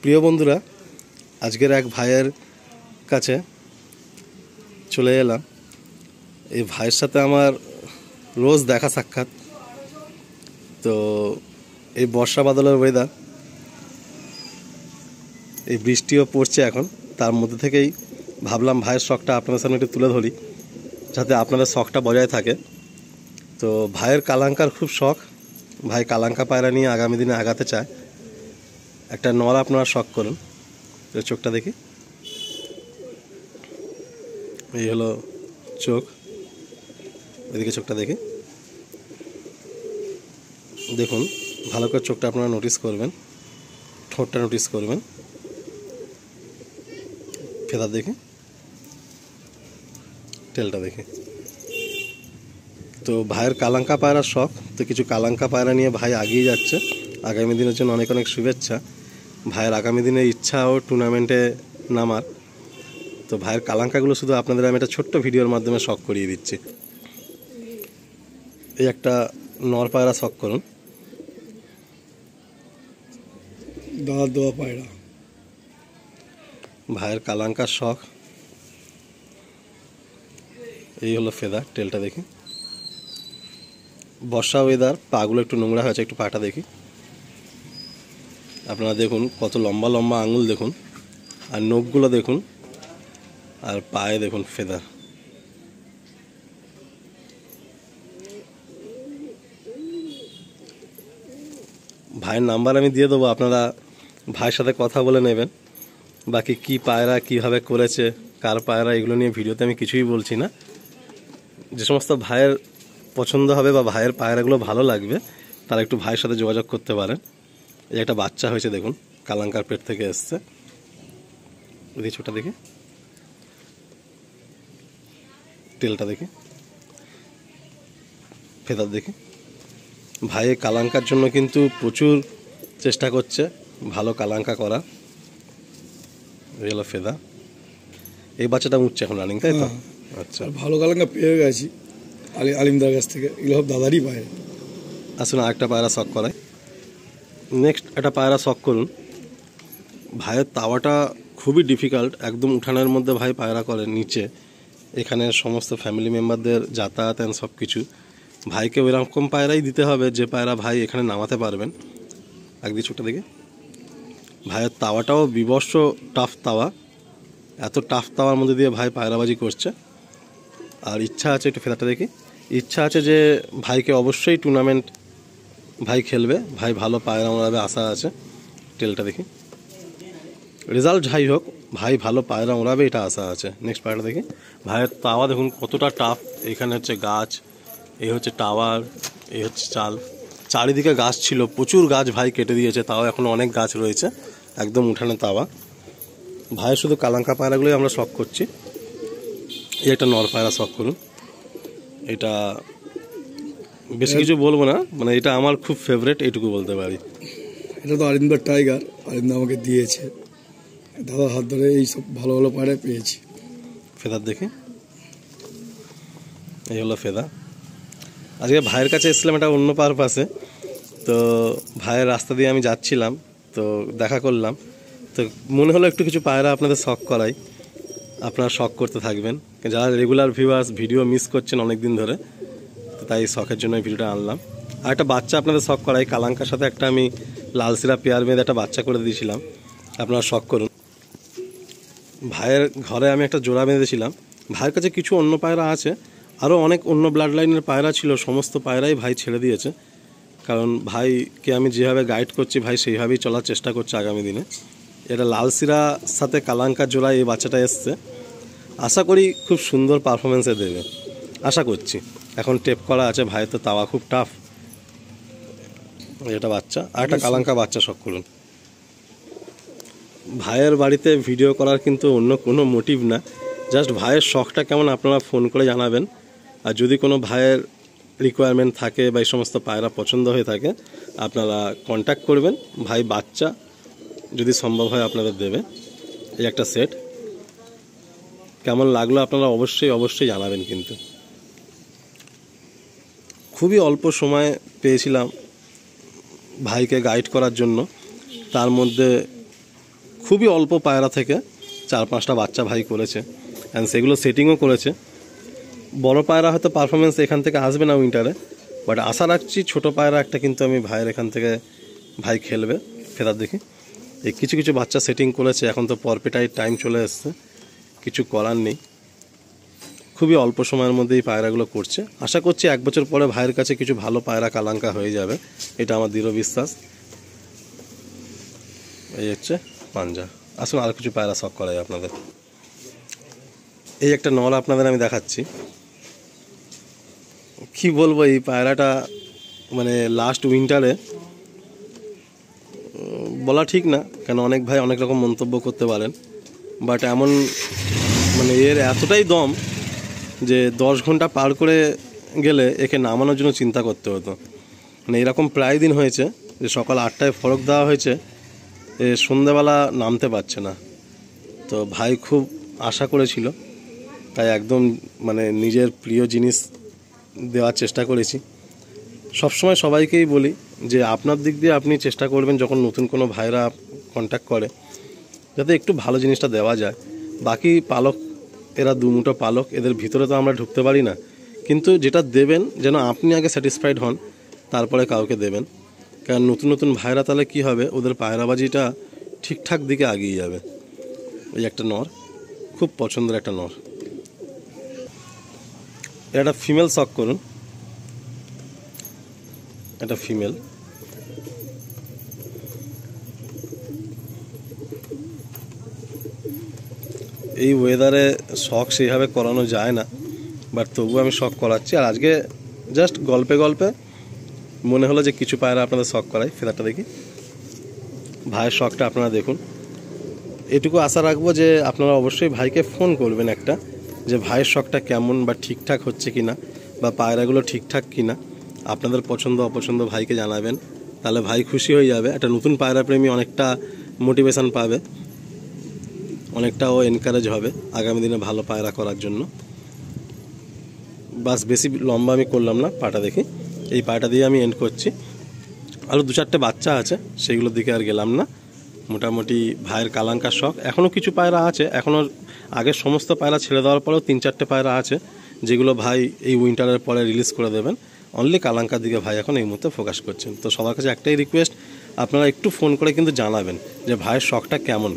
প্রিয় বন্ধুরা, আজকের এক ভাইয়ের কাছে চলে এলাম। এই ভাইয়ের সাথে আমার রোজ দেখা সাক্ষাৎ। তো এই বর্ষা বাদলের ওয়েদার, এই বৃষ্টিও পড়ছে এখন, তার মধ্যে থেকেই ভাবলাম ভাইয়ের শখটা আপনাদের সামনে একটু তুলে ধরি, যাতে আপনাদের শখটা বজায় থাকে। তো ভাইয়ের কালাঙ্কার খুব শখ। ভাই কালাঙ্কা পায়রা নিয়ে আগামী দিনে আগাতে চায়। একটা নর আপনারা শখ করুন। তো চোখটা দেখি, এই হলো চোখ। ওইদিকে চোখটা দেখি, দেখুন ভালো করে চোখটা আপনারা নোটিস করবেন, ঠোঁটটা নোটিস করবেন, ফেদার দেখি, টেলটা দেখি। তো ভাইয়ের কালাঙ্কা পায়রার শখ, তো কিছু কালাঙ্কা পায়রা নিয়ে ভাই এগিয়ে যাচ্ছে। আগামী দিনের জন্য অনেক অনেক শুভেচ্ছা। ভাইয়ের আগামী দিনের ইচ্ছা ও টুর্নামেন্টে নামার। তো ভাইয়ের কালাঙ্কাগুলো শুধু আপনাদের আমি একটা ছোট্ট ভিডিওর মাধ্যমে শখ করিয়ে দিচ্ছি। এই একটা নর পায়রা শখ করুন। দাদা দোয়া পায়রা, ভাইয়ের কালাঙ্কার শখ। এই হলো ফেদার, টেলটা দেখি। বর্ষা ওয়েদার, পাগুলো একটু নোংরা হয়েছে, একটু পাটা দেখি। আপনারা দেখুন কত লম্বা লম্বা আঙুল দেখুন, আর নখগুলো দেখুন, আর পায়ে দেখুন ফেদার। ভাইয়ের নাম্বার আমি দিয়ে দেবো, আপনারা ভাইয়ের সাথে কথা বলে নেবেন। বাকি কি পায়রা কিভাবে করেছে, কার পায়রা, এগুলো নিয়ে ভিডিওতে আমি কিছুই বলছি না। যে সমস্ত ভাইয়ের পছন্দ হবে বা ভাইয়ের পায়রাগুলো ভালো লাগবে, তারা একটু ভাইয়ের সাথে যোগাযোগ করতে পারেন। এই একটা বাচ্চা হয়েছে দেখুন, কালাঙ্কার পেট থেকে এসছে। ওই ছোটটা দেখি, তেলটা দেখি, ফেদার দেখি। ভাই কালাঙ্কার জন্য কিন্তু প্রচুর চেষ্টা করছে ভালো কালাঙ্কা করা। এই হলো ফেদা। এই বাচ্চাটা উঠছে এখন রানিং, তাই তো? আচ্ছা, ভালো কালাঙ্কা পেয়ে গেছি আলিমদার কাছ থেকে। এগুলো সব দাদারই পায়রা। আসুন আরেকটা পায়রা শখ করাই। নেক্সট একটা পায়রা শখ করুন। ভাইয়ের তাওয়াটা খুবই ডিফিকাল্ট, একদম উঠানের মধ্যে ভাই পায়রা করে নিচে। এখানে সমস্ত ফ্যামিলি মেম্বারদের যাতায়াত অ্যান্ড সব কিছু। ভাইকে ওইরকম পায়রাই দিতে হবে যে পায়রা ভাই এখানে নামাতে পারবেন। একদিন ছোটটা দেখে, ভাইয়ের তাওয়াটাও বিবর্ষ টাফ তাওয়া। এত টাফ তাওয়ার মধ্যে দিয়ে ভাই পায়রাবাজি করছে। আর ইচ্ছা আছে, একটু ফেদারটা দেখি, ইচ্ছা আছে যে ভাইকে অবশ্যই টুর্নামেন্ট ভাই খেলবে, ভাই ভালো পায়রা ওড়াবে আশা আছে। টেলটা দেখি, রেজাল্ট যাই হোক ভাই ভালো পায়রা ওড়াবে এটা আশা আছে। নেক্সট পায়রাটা দেখি। ভাইয়ের তাওয়া দেখুন কতটা টাফ। এখানে হচ্ছে গাছ, এই হচ্ছে টাওয়ার, এই হচ্ছে চাল। চারিদিকে গাছ ছিল, প্রচুর গাছ ভাই কেটে দিয়েছে, তাও এখনও অনেক গাছ রয়েছে। একদম উঠানে তাওয়া। ভাইয়ের শুধু কালাঙ্কা পায়রাগুলোই আমরা শখ করছি। এই একটা নর পায়রা শখ করুন। এটা বেশি কিছু বলবো না, মানে এটা আমার খুব ফেভারিট, এইটুকু বলতে পারি। এটা তো আরিন্দা টাইগার, আরিন্দা আমাকে দিয়েছে। দাদার হাত ধরে এইসব ভালো ভালো পায়রা পেয়েছি। ফেদার দেখি, এই হলো ফেদা। আজকে ভাইয়ের কাছে এসেছিলাম এটা অন্য পারপাসে। তো ভাইয়ের রাস্তা দিয়ে আমি যাচ্ছিলাম, তো দেখা করলাম। তো মনে হলো একটু কিছু পায়রা আপনাদের শখ করাই, আপনারা শখ করতে থাকবেন। যারা রেগুলার ভিউয়ার্স ভিডিও মিস করছেন অনেক দিন ধরে, তো তাই শখের জন্য এই ভিডিওটা আনলাম। আর একটা বাচ্চা আপনাদের শখ করাই, কালাঙ্কার সাথে একটা আমি লালসিরা পেয়ার বেঁধে একটা বাচ্চা করে দিয়েছিলাম, আপনারা শখ করুন। ভাইয়ের ঘরে আমি একটা জোড়া বেঁধেছিলাম। ভাইয়ের কাছে কিছু অন্য পায়রা আছে, আরও অনেক অন্য ব্লাড লাইনের পায়রা ছিল, সমস্ত পায়রাই ভাই ছেড়ে দিয়েছে। কারণ ভাইকে আমি যেভাবে গাইড করছি, ভাই সেইভাবেই চলার চেষ্টা করছে আগামী দিনে। এটা লালসিরার সাথে কালাঙ্কার জোড়ায় এই বাচ্চাটা এসছে। আশা করি খুব সুন্দর পারফরমেন্সে দেবে, আশা করছি। এখন টেপ করা আছে, ভাই তো তাওয়া খুব টাফ। এটা বাচ্চা, আর একটা কালাঙ্কা বাচ্চা শখ করুন। ভাইয়ের বাড়িতে ভিডিও করার কিন্তু অন্য কোনো মোটিভ না, জাস্ট ভাইয়ের শখটা কেমন আপনারা ফোন করে জানাবেন। আর যদি কোনো ভাইয়ের রিকোয়ারমেন্ট থাকে বা এই সমস্ত পায়রা পছন্দ হয়ে থাকে, আপনারা কন্ট্যাক্ট করবেন। ভাই বাচ্চা যদি সম্ভব হয় আপনাদের দেবে। এই একটা সেট, কেমন লাগলো আপনারা অবশ্যই অবশ্যই জানাবেন। কিন্তু খুবই অল্প সময় পেয়েছিলাম ভাইকে গাইড করার জন্য, তার মধ্যে খুবই অল্প পায়রা থেকে 4-5টা বাচ্চা ভাই করেছে, অ্যান্ড সেগুলো সেটিংও করেছে। বড় পায়রা হয়তো পারফরমেন্স এখান থেকে আসবে না উইন্টারে, বাট আশা রাখছি ছোটো পায়রা একটা কিন্তু আমি ভাইয়ের এখান থেকে ভাই খেলবে ফেরার দেখি। এই কিছু কিছু বাচ্চা সেটিং করেছে, এখন তো পরপেটাই টাইম চলে এসছে, কিছু করার নেই। খুবই অল্প সময়ের মধ্যেই পায়রাগুলো করছে। আশা করছি 1 বছর পরে ভাইয়ের কাছে কিছু ভালো পায়রা কালাঙ্কা হয়ে যাবে, এটা আমার দৃঢ় বিশ্বাস। এই হচ্ছে পাঞ্জা। আসুন আর কিছু পায়রা শখ করাই আপনাদের। এই একটা নর আপনাদের আমি দেখাচ্ছি। কি বলবো, এই পায়রাটা মানে লাস্ট উইন্টারে বলা ঠিক না, কেন অনেক ভাই অনেক রকম মন্তব্য করতে পারেন, বাট এমন মানে এর এতটাই দম যে 10 ঘন্টা পার করে গেলে একে নামানোর জন্য চিন্তা করতে হতো। মানে এরকম প্রায় দিন হয়েছে যে সকাল 8টায় ফরক দেওয়া হয়েছে, এ সন্ধ্যেবেলা নামতে পারছে না। তো ভাই খুব আশা করেছিল, তাই একদম মানে নিজের প্রিয় জিনিস দেওয়ার চেষ্টা করেছি। সবসময় সবাইকেই বলি যে আপনার দিক দিয়ে আপনি চেষ্টা করবেন যখন নতুন কোনো ভাইরা কন্ট্যাক্ট করে যাতে একটু ভালো জিনিসটা দেওয়া যায়। বাকি পালক, এরা দুমুটো পালক, এদের ভিতরে তো আমরা ঢুকতে পারি না, কিন্তু যেটা দেবেন যেন আপনি আগে স্যাটিসফাইড হন, তারপরে কাউকে দেবেন। কারণ নতুন নতুন ভাইরা তাহলে কী হবে, ওদের পায়রাবাজিটা ঠিকঠাক দিকে এগিয়ে যাবে। ওই একটা নর, খুব পছন্দের একটা নর। এটা ফিমেল শখ করুন, এটা ফিমেল। এই ওয়েদারে শখ সেইভাবে করানো যায় না, বাট তবুও আমি শখ করাচ্ছি। আর আজকে জাস্ট গল্পে গল্পে মনে হলো যে কিছু পায়রা আপনাদের শখ করাই। ফেদারটা দেখি, ভাইয়ের শখটা আপনারা দেখুন। এটুকু আশা রাখবো যে আপনারা অবশ্যই ভাইকে ফোন করবেন একটা, যে ভাইয়ের শখটা কেমন বা ঠিকঠাক হচ্ছে কি না, বা পায়রাগুলো ঠিকঠাক কি না। আপনাদের পছন্দ অপছন্দ ভাইকে জানাবেন, তাহলে ভাই খুশি হয়ে যাবে। একটা নতুন পায়রা প্রেমী অনেকটা মোটিভেশন পাবে, অনেকটা ও এনকারেজ হবে আগামী দিনে ভালো পায়রা করার জন্য। বাস বেশি লম্বা আমি করলাম না, পাটা দেখি। এই পাটা দিয়ে আমি এন্ড করছি। আরও 2-4টে বাচ্চা আছে, সেগুলোর দিকে আর গেলাম না। মোটামুটি ভাইয়ের কালাঙ্কার শখ এখনও কিছু পায়রা আছে, এখনও আগের সমস্ত পায়রা ছেড়ে দেওয়ার পরেও 3-4টে পায়রা আছে যেগুলো ভাই এই উইন্টারের পরে রিলিজ করে দেবেন। অনলি কালাঙ্কার দিকে ভাই এখন এই মুহূর্তে ফোকাস করছেন। তো সবার কাছে একটাই রিকোয়েস্ট, আপনারা একটু ফোন করে কিন্তু জানাবেন যে ভাইয়ের শখটা কেমন।